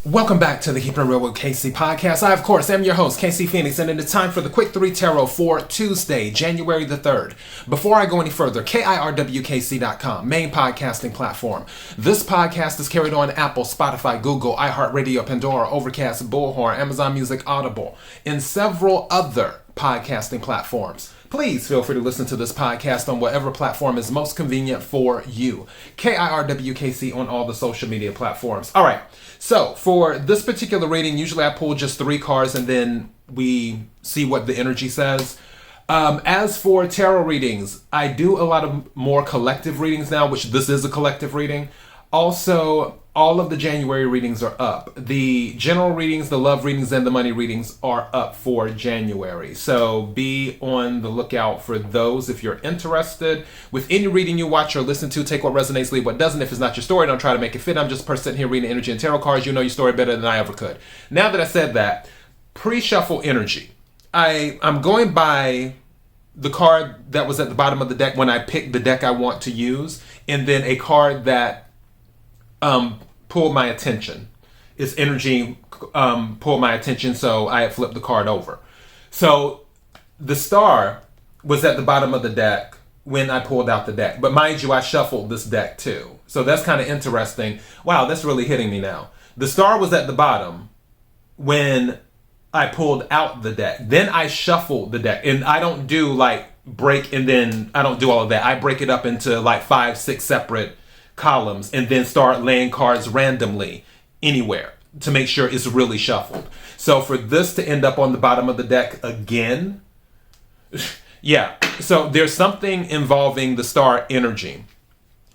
Welcome back to the Keeping It Real with KC podcast. I, of course, am your host, KC Phoenix, and it is time for the Quick 3 Tarot for Tuesday, January the 3rd. Before I go any further, KIRWKC.com, main podcasting platform. This podcast is carried on Apple, Spotify, Google, iHeartRadio, Pandora, Overcast, Bullhorn, Amazon Music, Audible, and several other podcasting platforms. Please feel free to listen to this podcast on whatever platform is most convenient for you. KIRWKC on all the social media platforms. All right, so for this particular reading, usually I pull just 3 cards and then we see what the energy says. As for tarot readings, I do a lot of more collective readings now, which this is a collective reading. Also, all of the January readings are up. The general readings, the love readings, and the money readings are up for January. So be on the lookout for those if you're interested. With any reading you watch or listen to, take what resonates, leave what doesn't. If it's not your story, don't try to make it fit. I'm just a person sitting here reading energy and tarot cards. You know your story better than I ever could. Now that I said that, pre-shuffle energy. I'm going by the card that was at the bottom of the deck when I picked the deck I want to use, and then a card that pulled my attention. Its energy pulled my attention, so I had flipped the card over. So the star was at the bottom of the deck when I pulled out the deck. But mind you, I shuffled this deck too. So that's kind of interesting. Wow, that's really hitting me now. The star was at the bottom when I pulled out the deck. Then I shuffled the deck. And I don't do like break and then I don't do all of that. I break it up into like 5, 6 separate columns and then start laying cards randomly anywhere to make sure it's really shuffled. So for this to end up on the bottom of the deck again, yeah. So there's something involving the star energy.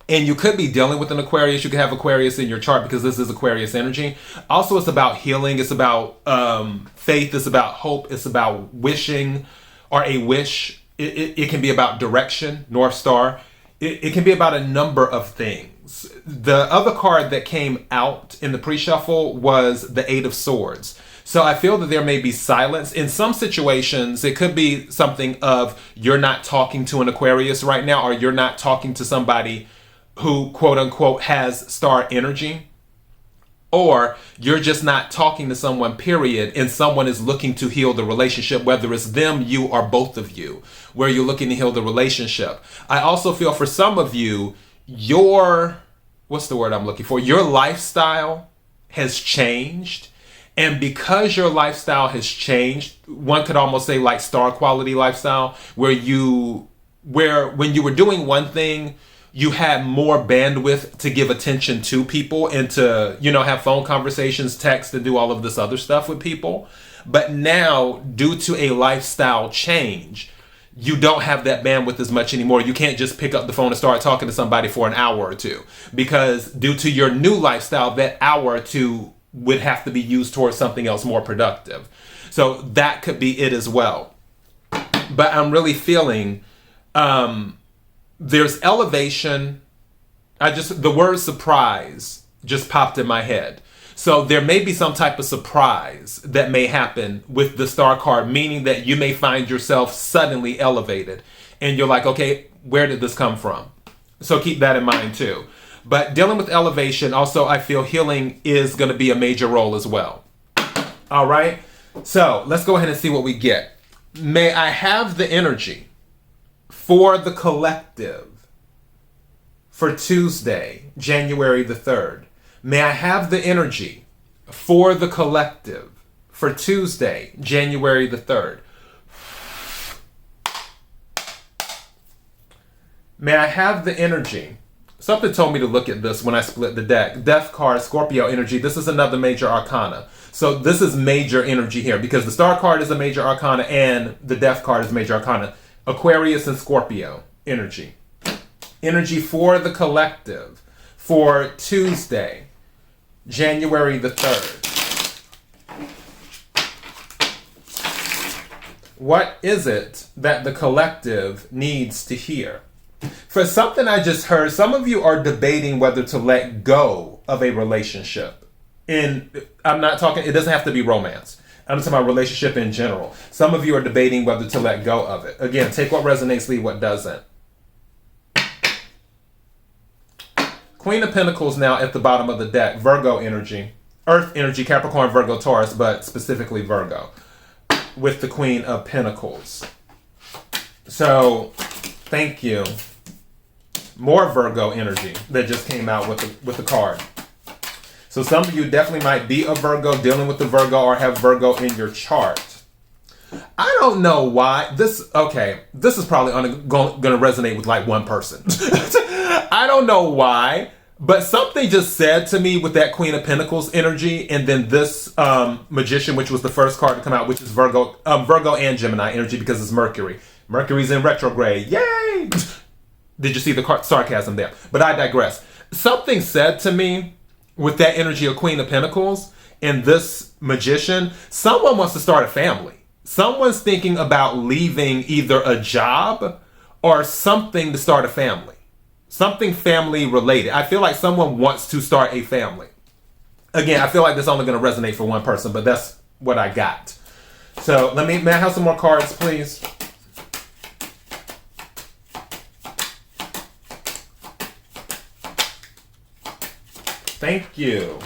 And you could be dealing with an Aquarius. You could have Aquarius in your chart because this is Aquarius energy. Also, it's about healing. It's about faith. It's about hope. It's about wishing or a wish. It can be about direction, North Star. It can be about a number of things. The other card that came out in the pre-shuffle was the 8 of Swords. So I feel that there may be silence. In some situations, it could be something of you're not talking to an Aquarius right now, or you're not talking to somebody who, quote unquote, has star energy. Or you're just not talking to someone, period, and someone is looking to heal the relationship, whether it's them, you, or both of you, where you're looking to heal the relationship. I also feel for some of you, your lifestyle has changed. And because your lifestyle has changed, one could almost say like star quality lifestyle, where when you were doing one thing, you had more bandwidth to give attention to people and to, have phone conversations, text, and do all of this other stuff with people. But now, due to a lifestyle change, you don't have that bandwidth as much anymore. You can't just pick up the phone and start talking to somebody for an hour or two. Because due to your new lifestyle, that hour or two would have to be used towards something else more productive. So that could be it as well. But I'm really feeling there's elevation. The word surprise just popped in my head. So there may be some type of surprise that may happen with the star card, meaning that you may find yourself suddenly elevated. And you're like, okay, where did this come from? So keep that in mind too. But dealing with elevation, also I feel healing is going to be a major role as well. All right. So let's go ahead and see what we get. May I have the energy for the collective for Tuesday, January the 3rd. May I have the energy for the collective for Tuesday, January the 3rd. May I have the energy. Something told me to look at this when I split the deck. Death card, Scorpio energy. This is another major arcana. So this is major energy here because the star card is a major arcana and the death card is major arcana. Aquarius and Scorpio energy. Energy for the collective for Tuesday, January the 3rd. What is it that the collective needs to hear? For something I just heard, some of you are debating whether to let go of a relationship. And I'm not talking, it doesn't have to be romance. I'm talking about relationship in general. Some of you are debating whether to let go of it. Again, take what resonates, leave what doesn't. Queen of Pentacles now at the bottom of the deck, Virgo energy. Earth energy, Capricorn, Virgo, Taurus, but specifically Virgo, with the Queen of Pentacles. So, thank you. More Virgo energy that just came out with the card. So some of you definitely might be a Virgo, dealing with the Virgo, or have Virgo in your chart. I don't know why. This is probably going to resonate with like one person. I don't know why, but something just said to me with that Queen of Pentacles energy, and then this Magician, which was the first card to come out, which is Virgo and Gemini energy, because it's Mercury. Mercury's in retrograde. Yay! Did you see the sarcasm there? But I digress. Something said to me with that energy of Queen of Pentacles and this Magician, someone wants to start a family. Someone's thinking about leaving either a job or something to start a family. Something family related. I feel like someone wants to start a family. Again, I feel like this is only going to resonate for one person, but that's what I got. So may I have some more cards, please? Thank you.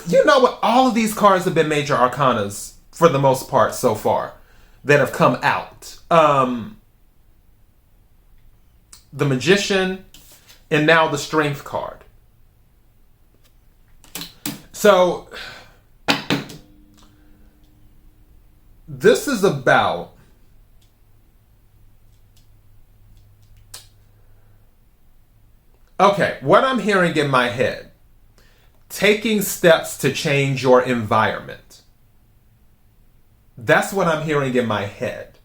You know what? All of these cards have been major arcanas for the most part so far that have come out. The Magician and now the Strength card. So this is about what I'm hearing in my head, taking steps to change your environment. That's what I'm hearing in my head.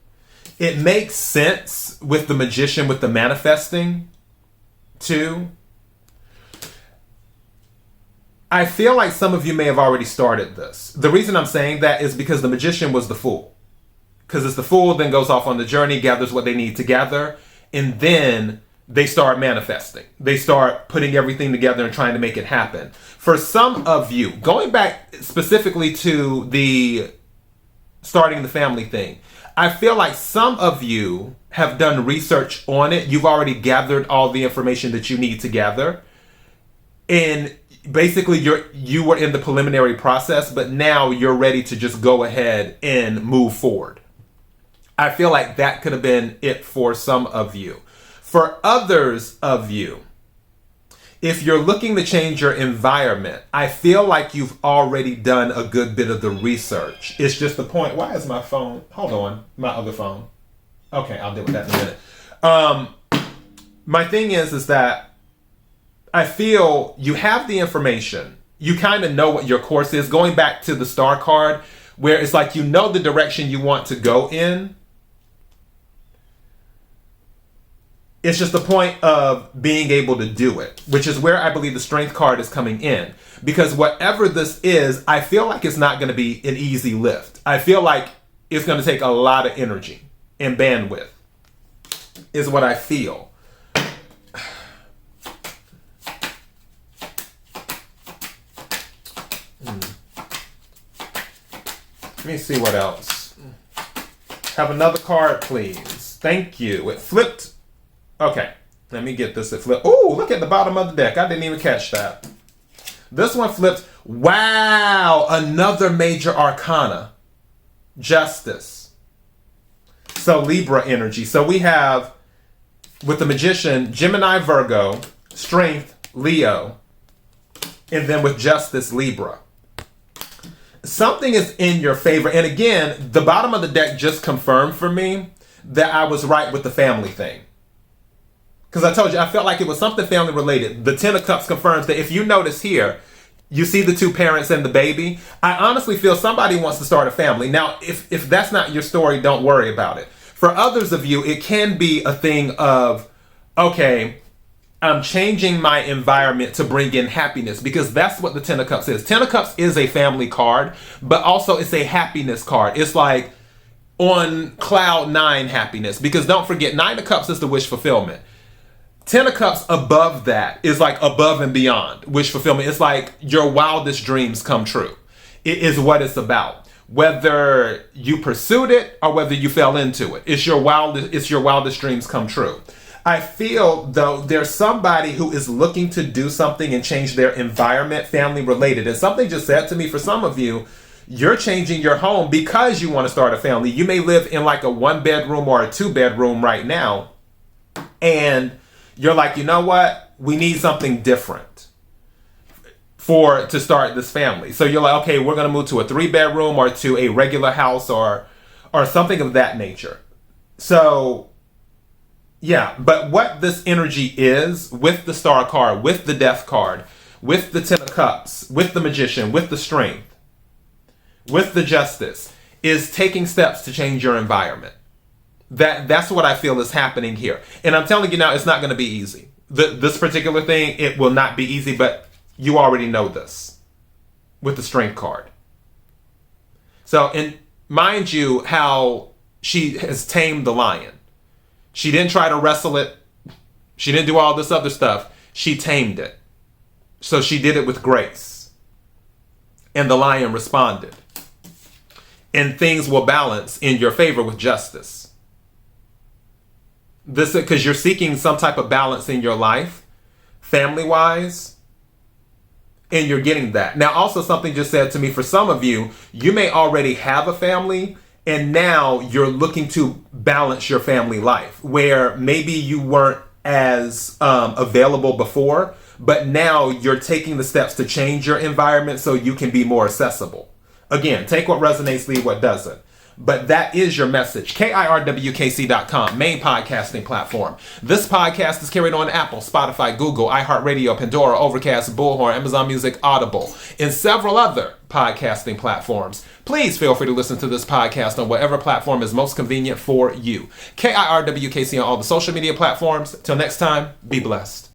It makes sense with the Magician, with the manifesting, too. I feel like some of you may have already started this. The reason I'm saying that is because the Magician was the Fool. Because it's the Fool, then goes off on the journey, gathers what they need to gather, and then they start manifesting. They start putting everything together and trying to make it happen. For some of you, going back specifically to the starting the family thing, I feel like some of you have done research on it. You've already gathered all the information that you need to gather. And basically you were in the preliminary process, but now you're ready to just go ahead and move forward. I feel like that could have been it for some of you. For others of you, if you're looking to change your environment, I feel like you've already done a good bit of the research. It's just the point. Why is my phone? Hold on. My other phone. Okay, I'll deal with that in a minute. My thing is that I feel you have the information. You kind of know what your course is. Going back to the star card, where it's like you know the direction you want to go in. It's just the point of being able to do it, which is where I believe the Strength card is coming in. Because whatever this is, I feel like it's not going to be an easy lift. I feel like it's going to take a lot of energy and bandwidth, is what I feel. Let me see what else. Have another card, please. Thank you. It flipped. Okay, let me get this. It flipped. Oh, look at the bottom of the deck. I didn't even catch that. This one flipped. Wow, another major arcana. Justice. So Libra energy. So we have, with the Magician, Gemini, Virgo, Strength, Leo, and then with Justice, Libra. Something is in your favor. And again, the bottom of the deck just confirmed for me that I was right with the family thing. Because I told you, I felt like it was something family related. The Ten of Cups confirms that if you notice here, you see the two parents and the baby. I honestly feel somebody wants to start a family. Now, if that's not your story, don't worry about it. For others of you, it can be a thing of, okay, I'm changing my environment to bring in happiness, because that's what the Ten of Cups is. Ten of Cups is a family card, but also it's a happiness card. It's like on cloud nine happiness, because don't forget, Nine of Cups is the wish fulfillment. Ten of Cups above that is like above and beyond wish fulfillment. It's like your wildest dreams come true. It is what it's about. Whether you pursued it or whether you fell into it, it's your wildest dreams come true. I feel, though, there's somebody who is looking to do something and change their environment, family related. And something just said to me, for some of you, you're changing your home because you want to start a family. You may live in like a 1-bedroom or a 2-bedroom right now. And you're like, you know what? We need something different to start this family. So you're like, okay, we're going to move to a 3-bedroom or to a regular house or something of that nature. So yeah, but what this energy is with the Star card, with the Death card, with the 10 of Cups, with the Magician, with the Strength, with the Justice, is taking steps to change your environment. That's what I feel is happening here. And I'm telling you now, it's not going to be easy. This particular thing, it will not be easy, but you already know this with the Strength card. So, and mind you, how she has tamed the lion. She didn't try to wrestle it. She didn't do all this other stuff. She tamed it. So she did it with grace. And the lion responded. And things will balance in your favor with justice. This because you're seeking some type of balance in your life, family-wise, and you're getting that. Now, also something just said to me, for some of you, you may already have a family, and now you're looking to balance your family life, where maybe you weren't as available before, but now you're taking the steps to change your environment so you can be more accessible. Again, take what resonates, leave what doesn't. But that is your message. KIRWKC.com, main podcasting platform. This podcast is carried on Apple, Spotify, Google, iHeartRadio, Pandora, Overcast, Bullhorn, Amazon Music, Audible, and several other podcasting platforms. Please feel free to listen to this podcast on whatever platform is most convenient for you. KIRWKC on all the social media platforms. Till next time, be blessed.